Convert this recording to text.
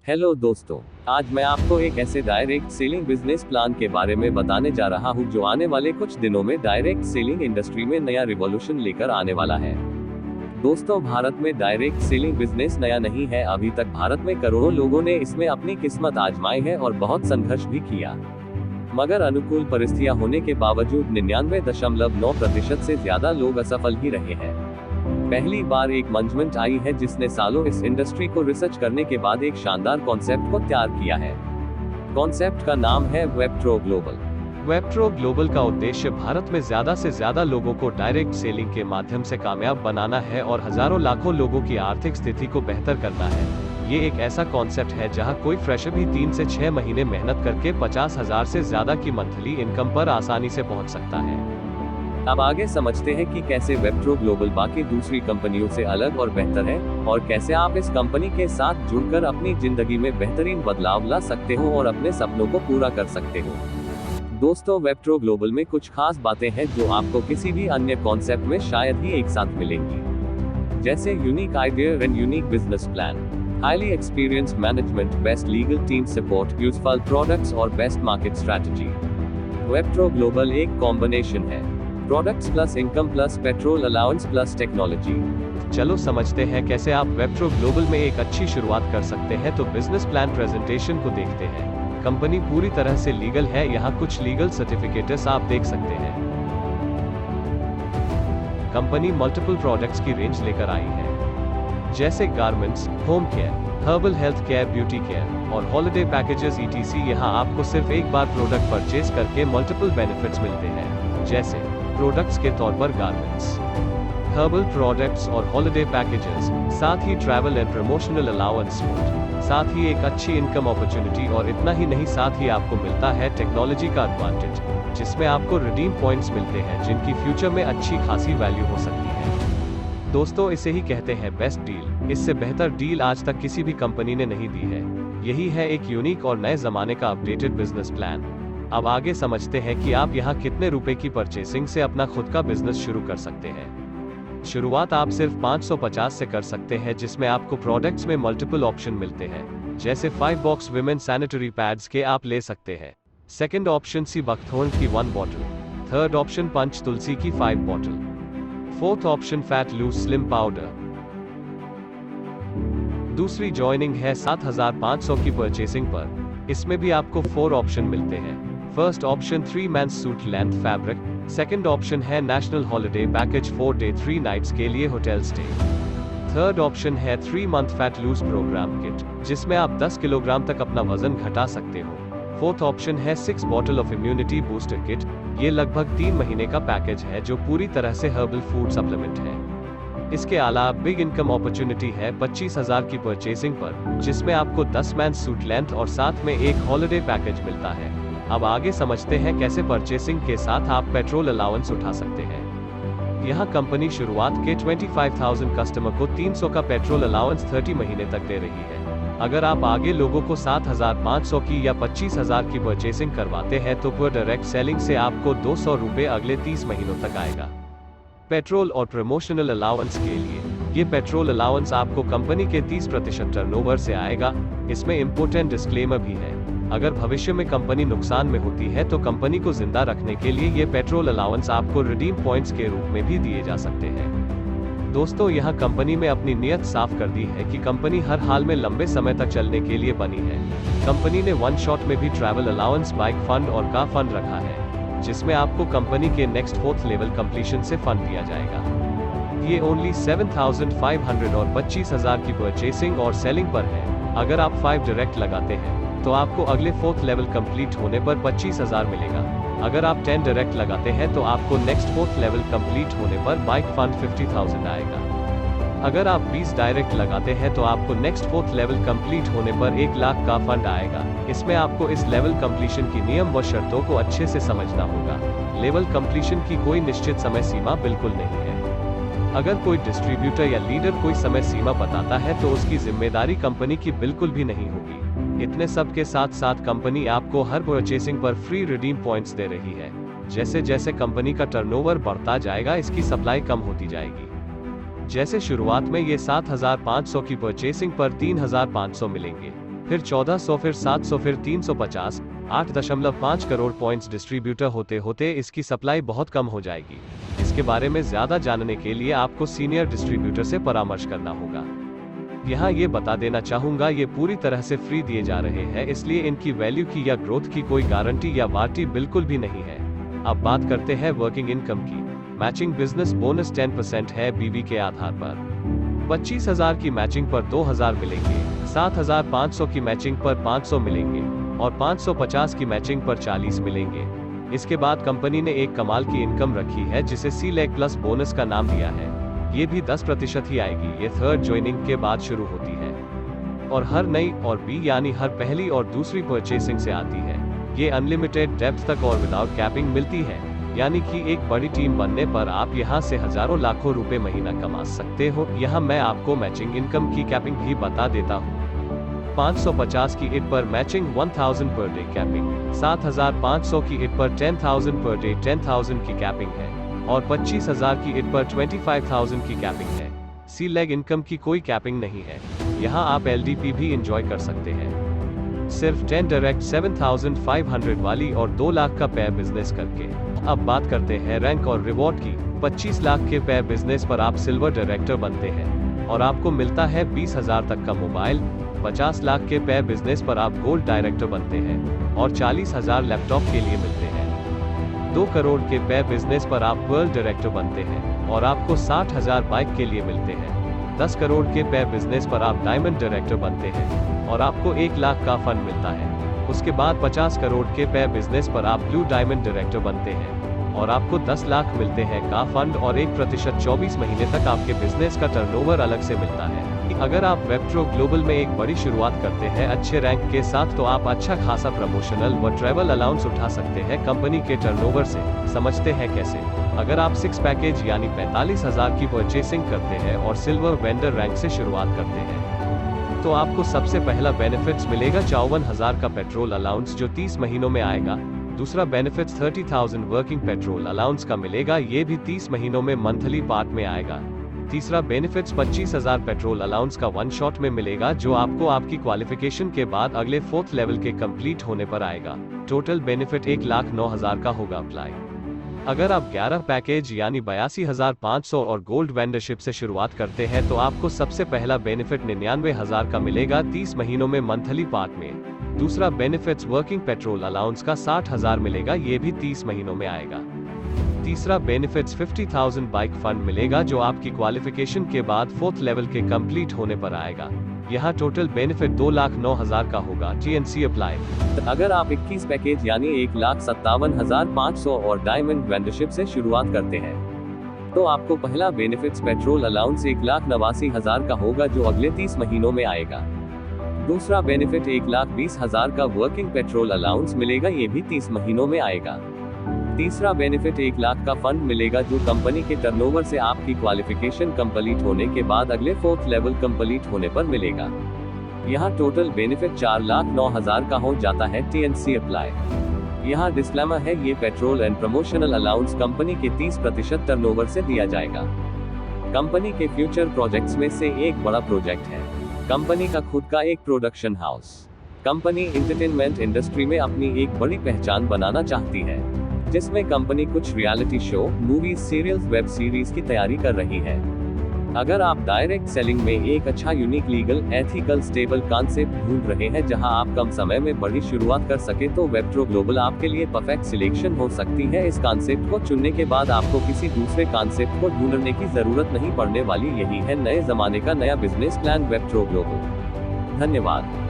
Hello दोस्तों, आज मैं आपको एक ऐसे डायरेक्ट सेलिंग बिजनेस प्लान के बारे में बताने जा रहा हूं जो आने वाले कुछ दिनों में डायरेक्ट सेलिंग इंडस्ट्री में नया रिवॉल्यूशन लेकर आने वाला है। दोस्तों, भारत में डायरेक्ट सेलिंग बिजनेस नया नहीं है। अभी तक भारत में करोड़ों लोगों ने इसमें अपनी किस्मत आजमाई है और बहुत संघर्ष भी किया, मगर अनुकूल परिस्थितियां होने के बावजूद 99.9% से ज्यादा लोग असफल ही रहे हैं। पहली बार एक मैनेजमेंट आई है जिसने सालों इस इंडस्ट्री को रिसर्च करने के बाद एक शानदार कॉन्सेप्ट को तैयार किया है। कॉन्सेप्ट का नाम है वेबट्रो ग्लोबल। वेबट्रो ग्लोबल का उद्देश्य भारत में ज्यादा से ज्यादा लोगों को डायरेक्ट सेलिंग के माध्यम से कामयाब बनाना है और हजारों लाखों लोगों की आर्थिक स्थिति को बेहतर करना है। ये एक ऐसा कॉन्सेप्ट है जहां कोई फ्रेशर भी 3 से 6 महीने मेहनत करके 50,000 से ज्यादा की मंथली इनकम पर आसानी से पहुंच सकता है। अब आगे समझते हैं कि कैसे वेबट्रो ग्लोबल बाकी दूसरी कंपनियों से अलग और बेहतर है, और कैसे आप इस कंपनी के साथ जुड़कर अपनी जिंदगी में बेहतरीन बदलाव ला सकते हो और अपने सपनों को पूरा कर सकते हो। दोस्तों, वेबट्रो ग्लोबल में कुछ खास बातें हैं जो आपको किसी भी अन्य कॉन्सेप्ट में शायद ही एक साथ मिलेंगी, जैसे unique idea and unique business plan, highly experienced management, best legal team support, useful products और बेस्ट मार्केट स्ट्रैटेजी। वेबट्रो ग्लोबल एक कॉम्बिनेशन है, products plus income plus petrol allowance plus technology. चलो समझते हैं कैसे आप वेबट्रो ग्लोबल में एक अच्छी शुरुआत कर सकते हैं। तो बिजनेस प्लान प्रेजेंटेशन को देखते हैं। कंपनी पूरी तरह से लीगल है, यहाँ कुछ लीगल सर्टिफिकेट्स आप देख सकते हैं। कंपनी मल्टीपल प्रोडक्ट्स की रेंज लेकर आई है, जैसे garments, home care, herbal health care, beauty care और हॉलिडे पैकेजेस ETC। यहाँ आपको सिर्फ एक बार प्रोडक्ट परचेज करके मल्टीपल बेनिफिट्स मिलते हैं, जैसे प्रोडक्ट्स के तौर पर गारमेंट्स, हर्बल प्रोडक्ट्स और हॉलिडे पैकेजेस, साथ ही ट्रैवल एंड प्रमोशनल अलाउंस, साथ ही एक अच्छी इनकम अपॉर्चुनिटी। और इतना ही नहीं, साथ ही आपको मिलता है टेक्नोलॉजी का एडवांटेज, जिसमें आपको रिडीम पॉइंट्स मिलते हैं जिनकी फ्यूचर में अच्छी खासी वैल्यू हो सकती है। दोस्तों, इसे ही कहते हैं बेस्ट डील। इससे बेहतर डील आज तक किसी भी कंपनी ने नहीं दी है। यही है एक यूनिक और नए जमाने का अपडेटेड बिजनेस प्लान। अब आगे समझते हैं कि आप यहाँ कितने रुपए की परचेसिंग से अपना खुद का बिजनेस शुरू कर सकते हैं। शुरुआत आप सिर्फ 550 से कर सकते हैं, जिसमें आपको प्रोडक्ट्स में मल्टीपल ऑप्शन मिलते हैं, जैसे 5 बॉक्स विमेन सैनिटरी पैड्स के आप ले सकते हैं। सेकंड ऑप्शन सी बकथोर्न की 1 बॉटल, थर्ड ऑप्शन पंच तुलसी की 5 bottle, fourth option fat loose slim powder. दूसरी जॉइनिंग है 7,500 की परचेसिंग पर। इसमें भी आपको 4 ऑप्शन मिलते हैं। First option 3 man suit length fabric, second option है national holiday package 4 day 3 nights के लिए होटल स्टे, थर्ड ऑप्शन है 3 month fat loss programme kit, जिसमें आप 10 किलोग्राम तक अपना वजन घटा सकते हो, फोर्थ ऑप्शन है 6 bottle of immunity booster kit. ये लगभग 3 महीने का पैकेज है जो पूरी तरह से हर्बल फूड सप्लीमेंट है। इसके अलावा बिग इनकम अपॉर्चुनिटी है 25,000 की परचेसिंग पर, जिसमें आपको 10 मैन सूट लेंथ और साथ में एक हॉलिडे पैकेज मिलता है। अब आगे समझते हैं कैसे परचेसिंग के साथ आप पेट्रोल अलाउंस उठा सकते हैं। यहाँ कंपनी शुरुआत के 25,000 कस्टमर को 300 का पेट्रोल अलाउंस 30 महीने तक दे रही है। अगर आप आगे लोगों को 7,500 की या 25,000 की परचेसिंग करवाते हैं तो पर डायरेक्ट सेलिंग से आपको 200 रुपए अगले 30 महीनों तक आएगा। पेट्रोल और प्रमोशनल अलाउंस के लिए, ये पेट्रोल अलाउंस आपको कंपनी के 30% टर्नओवर से आएगा। इसमें इम्पोर्टेंट डिस्क्लेमर भी है, अगर भविष्य में कंपनी नुकसान में होती है तो कंपनी को जिंदा रखने के लिए ये पेट्रोल अलाउंस आपको रिडीम पॉइंट्स के रूप में भी दिए जा सकते हैं। दोस्तों, यहाँ कंपनी में अपनी नियत साफ कर दी है कि कंपनी हर हाल में लंबे समय तक चलने के लिए बनी है। कंपनी ने 1 शॉट में भी ट्रैवल अलाउंस, बाइक फंड और कार फंड रखा है, जिसमें आपको कंपनी के नेक्स्ट 4th लेवल कंप्लीशन से फंड दिया जाएगा। ये ओनली 7,500 और 25,000 की परचेसिंग और सेलिंग पर है। अगर आप 5 डायरेक्ट लगाते हैं तो आपको अगले 4th लेवल कंप्लीट होने पर 25,000 मिलेगा। अगर आप 10 डायरेक्ट लगाते हैं तो आपको नेक्स्ट 4th लेवल कंप्लीट होने पर बाइक फंड 50,000 आएगा। अगर आप 20 डायरेक्ट लगाते हैं तो आपको नेक्स्ट 4th लेवल कंप्लीट होने पर 1 लाख का फंड आएगा। इसमें आपको इस लेवल कंप्लीशन की नियम व शर्तों को अच्छे से समझना होगा। लेवल कंप्लीशन की कोई निश्चित समय सीमा बिल्कुल नहीं है। अगर कोई डिस्ट्रीब्यूटर या लीडर कोई समय सीमा बताता है तो उसकी जिम्मेदारी कंपनी की बिल्कुल भी नहीं होगी। इतने सब के साथ साथ कंपनी आपको हर परचेसिंग पर फ्री रिडीम पॉइंट्स दे रही है। जैसे जैसे कंपनी का टर्नओवर बढ़ता जाएगा, इसकी सप्लाई कम होती जाएगी। जैसे शुरुआत में ये 7,500 की परचेसिंग पर 3,500 मिलेंगे, फिर 1400, फिर 700, फिर 350, 8.5 करोड़ पॉइंट्स डिस्ट्रीब्यूटर होते होते इसकी सप्लाई बहुत कम हो जाएगी। इसके बारे में ज्यादा जानने के लिए आपको सीनियर डिस्ट्रीब्यूटर से परामर्श करना होगा। यहाँ ये बता देना चाहूंगा, ये पूरी तरह से फ्री दिए जा रहे हैं, इसलिए इनकी वैल्यू की या ग्रोथ की कोई गारंटी या वारंटी बिल्कुल भी नहीं है। अब बात करते हैं वर्किंग इनकम की। मैचिंग बिजनेस बोनस 10% है बीवी के आधार पर। 25,000 की मैचिंग पर 2,000 मिलेंगे, 7,500 की मैचिंग पर 500 मिलेंगे और 550 की मैचिंग पर 40 मिलेंगे। इसके बाद कंपनी ने एक कमाल की इनकम रखी है जिसे C-Leg प्लस बोनस का नाम दिया है। ये भी 10% ही आएगी। ये थर्ड ज्वाइनिंग के बाद शुरू होती है और हर नई और बी यानी हर पहली और दूसरी परचेसिंग से आती है। ये अनलिमिटेड डेप्थ तक और विदाउट कैपिंग मिलती है, यानी कि एक बड़ी टीम बनने पर आप यहाँ से हजारों लाखों रुपए महीना कमा सकते हो। यहाँ मैं आपको मैचिंग इनकम की कैपिंग भी बता देता हूँ। 550 की इट पर मैचिंग 1000 पर डे कैपिंग, 7500 की इट पर 10,000 पर डे 10,000 की कैपिंग है और 25,000 की इट पर 25,000 की कैपिंग है। C-Leg इनकम की कोई कैपिंग नहीं है। यहाँ आप LDP भी इंजॉय कर सकते हैं। सिर्फ 10 डायरेक्ट 7,500 वाली और 2 लाख का पेयर बिजनेस करके। अब बात करते हैं रैंक और रिवॉर्ड की। 25 लाख के पेयर बिजनेस पर आप सिल्वर डायरेक्टर बनते हैं और आपको मिलता है 20,000 तक का मोबाइल। 50 लाख के पेयर बिजनेस पर आप गोल्ड डायरेक्टर बनते हैं और 40,000 लैपटॉप के लिए मिलते हैं। 2 करोड़ के पेयर बिजनेस पर आप पर्ल डायरेक्टर बनते हैं और आपको 60,000 बाइक के लिए मिलते हैं। 10 करोड़ के पेयर बिजनेस पर आप डायमंड डायरेक्टर बनते हैं और आपको 1 लाख का फंड मिलता है। उसके बाद 50 करोड़ के पेयर बिजनेस पर आप ब्लू डायमंड डायरेक्टर बनते हैं और आपको 10 लाख मिलते हैं का फंड और 1% 24 महीने तक आपके बिजनेस का टर्नओवर अलग से मिलता है। अगर आप वेबट्रो ग्लोबल में एक बड़ी शुरुआत करते हैं अच्छे रैंक के साथ, तो आप अच्छा खासा प्रमोशनल व ट्रैवल अलाउंस उठा सकते हैं कंपनी के टर्नओवर से। समझते हैं कैसे? अगर आप 6 पैकेज यानी 45,000 की परचेसिंग करते हैं और सिल्वर वेंडर रैंक से शुरुआत करते हैं तो आपको सबसे पहला बेनिफिट्स मिलेगा 54,000 का पेट्रोल अलाउंस जो 30 महीनों में आएगा। दूसरा बेनिफिट्स 30,000 वर्किंग पेट्रोल अलाउंस का मिलेगा, ये भी 30 महीनों में मंथली पार्ट में आएगा। तीसरा बेनिफिट्स 25,000 पेट्रोल अलाउंस का 1 शॉट में मिलेगा जो आपको आपकी क्वालिफिकेशन के बाद अगले 4th लेवल के कंप्लीट होने पर आएगा। टोटल बेनिफिट 1,09,000 का होगा अप्लाई। अगर आप 11 पैकेज यानी 82,500 और गोल्ड वेंडरशिप से शुरुआत करते हैं तो आपको सबसे पहला बेनिफिट 99,000 का मिलेगा 30 महीनों में मंथली पार्ट में। दूसरा बेनिफिट्स वर्किंग पेट्रोल अलाउंस का 60,000 मिलेगा, ये भी 30 महीनों में आएगा। तीसरा बेनिफिट्स 50,000 बाइक फंड मिलेगा जो आपकी क्वालिफिकेशन के बाद 4th लेवल के कंप्लीट होने पर आएगा। यहाँ टोटल बेनिफिट 2,09,000 का होगा। TNC apply. अगर आप 21 पैकेज यानी 1,57,500 और डायमंड वेंडरशिप से शुरुआत करते हैं तो आपको पहला बेनिफिट्स पेट्रोल अलाउंस 1,89,000 का होगा जो अगले 30 महीनों में आएगा। दूसरा बेनिफिट 1,20,000 का वर्किंग पेट्रोल अलाउंस मिलेगा, ये भी 30 महीनों में आएगा। तीसरा बेनिफिट 1 लाख का फंड मिलेगा जो कंपनी के टर्नओवर से आपकी क्वालिफिकेशन कंप्लीट होने के बाद अगले 4th लेवल कंप्लीट होने पर मिलेगा। यहाँ टोटल बेनिफिट 4,09,000 का हो जाता है। TNC apply. यहाँ डिस्क्लेमर है, ये petrol and promotional allowance company के 30% टर्नओवर से दिया जाएगा। कंपनी के फ्यूचर प्रोजेक्ट्स में से एक बड़ा प्रोजेक्ट है कंपनी का खुद का एक production house. Company entertainment industry में अपनी एक बड़ी पहचान बनाना चाहती है जिसमें कंपनी कुछ reality show, movies, serials, web series की तैयारी कर रही है। अगर आप डायरेक्ट सेलिंग में एक अच्छा unique legal, ethical, stable concept ढूंढ रहे हैं जहां आप कम समय में बड़ी शुरुआत कर सके तो वेबट्रो ग्लोबल आपके लिए परफेक्ट सिलेक्शन हो सकती है। इस कॉन्सेप्ट को चुनने के बाद आपको किसी दूसरे कॉन्सेप्ट को ढूंढने की जरूरत नहीं पड़ने वाली। यही है नए जमाने का नया बिजनेस प्लान वेबट्रो ग्लोबल। धन्यवाद।